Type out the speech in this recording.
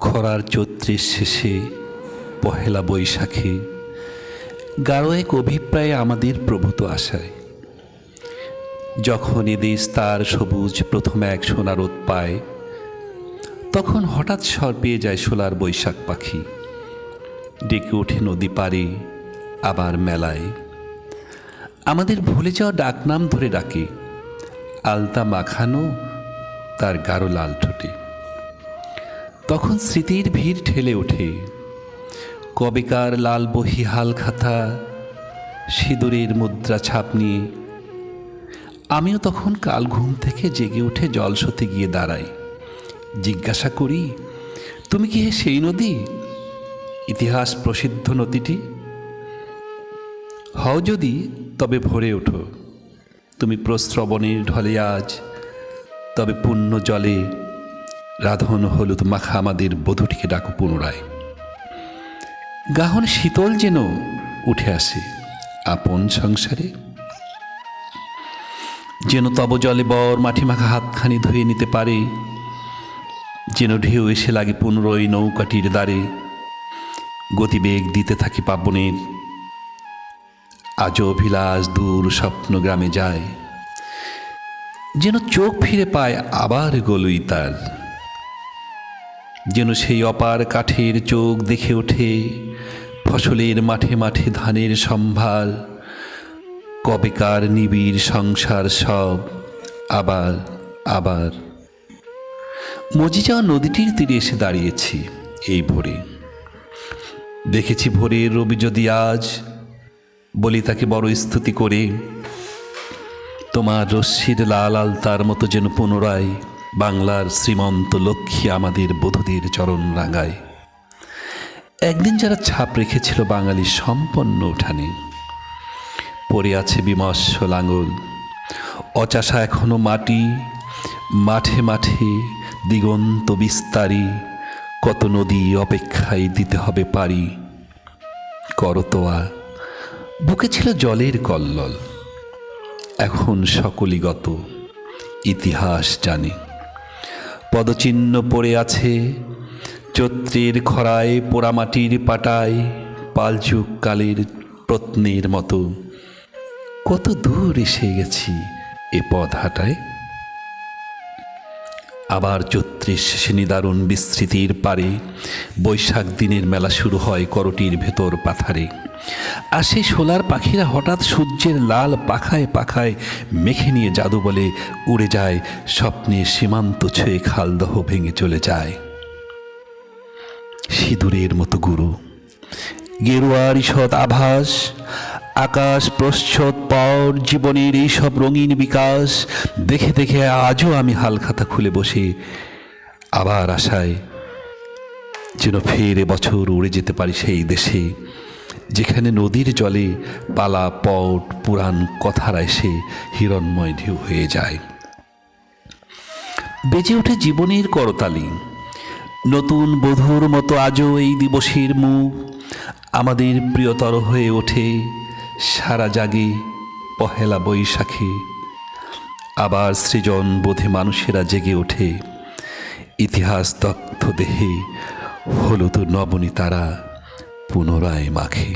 খরার চৈত্রের শেষে পহেলা বৈশাখে গাঢ় এক অভিপ্রায়ে আমাদের প্রভূত আশায় যখন এদেশ তার সবুজ প্রথম এক সোনার রোদ পায়, তখন হঠাৎ স্বর পেয়ে যায় সোলার বৈশাখ পাখি। ডেকে ওঠে নদী পারে, আবার মেলায় আমাদের ভুলে যাওয়া ডাকনাম ধরে ডাকে, আলতা মাখানো তার গাঢ় লাল ঠোঁটে। তখন স্মৃতির ভিড় ঠেলে ওঠে কবেকার লাল বহি হাল খাতা, সিঁদুরের মুদ্রা ছাপ নিয়ে। আমিও তখন কাল ঘুম থেকে জেগে উঠে জল সতে গিয়ে দাঁড়াই, জিজ্ঞাসা করি, তুমি কি সেই নদী, ইতিহাস প্রসিদ্ধ নদীটি? হও যদি, তবে ভরে ওঠো তুমি প্রস্রবণের ঢলে আজ, তবে পুণ্য জলে রাধন হলুদ মাখা আমাদের বধূটিকে ডাকো পুনরায়। গাহন শীতল যেন উঠে আসে আপন সংসারে, যেন তব জলে বর মাটি মাখা হাতখানি ধুয়ে নিতে পারে, যেন ঢেউ এসে লাগে পুনরই নৌকাটির দ্বারে। গতিবেগ দিতে থাকি পাবনের, আজও অভিলাষ দূর স্বপ্ন গ্রামে যায়, যেন চোখ ফিরে পায় আবার গলুই তার। যেন সেই অপার কাঠের চোখ দেখে ওঠে ফসলের মাঠে মাঠে ধানের সম্ভার, কবেকার নিবিড় সংসার সব আবার আবার। মজি যাওয়া নদীটির তীরে এসে দাঁড়িয়েছি এই ভোরে, দেখেছি ভোরের রবি যদি আজ, বলি তাকে বড় স্তুতি করে। তোমার রশ্মির লাল আলতার মতো যেন পুনরায় বাংলার শ্রীমন্ত লক্ষ্মী আমাদের বধূদের চরণ রাঙায়। একদিন যারা ছাপ রেখেছিল বাঙালির সম্পন্ন উঠানে, পড়ে আছে বিমর্ষ লাঙল, অচাষা এখনো মাটি, মাঠে মাঠে দিগন্ত বিস্তারী, কত নদী অপেক্ষায় দিতে হবে পারি। করতোয়া বুকে ছিল জলের কল্লোল, এখন সকলই গত, ইতিহাস জানে। পদচিহ্ন পড়ে আছে চৈত্রের খরায় পোড়ামাটির পাটায়, পালযুগ কালের প্রত্নের মতো। কত দূর এসে গেছি এ পথ হাঁটায়। আবার চৈত্রের শেষে নিদারুণ বিস্মৃতির পারে বৈশাখ দিনের মেলা শুরু হয় করটির ভেতর পাথারে। আর সেই সোলার পাখিরা হঠাৎ সূর্যের লাল পাখায় পাখায় মেখে নিয়ে জাদু বলে উড়ে যায়, স্বপ্নের সীমান্ত ছুঁয়ে খালদহ ভেঙে চলে যায়। সিঁদুরের মতো গুরু গেরুয়ার ঈষৎ আভাস, আকাশ প্রচ্ছদ পর জীবনের এইসব রঙিন বিকাশ দেখে দেখে আজও আমি হালখাতা খুলে বসে আবার আশায়, যেন ফের এবছর উড়ে যেতে পারি সেই দেশে, যেখানে নদীর জলে পালা পট পুরাণ কথারা এসে হিরণ্ময় ঢেউ হয়ে যায়। বেজে ওঠে জীবনের করতালি, নতুন বধূর মতো আজও এই দিবসের মুখ আমাদের প্রিয়তর হয়ে ওঠে সারা জাগে পহেলা বৈশাখে। আবার সৃজন বোধে মানুষেরা জেগে ওঠে, ইতিহাস দগ্ধ দেহে হলুদ নবনী তারা পুনরায় মাখে।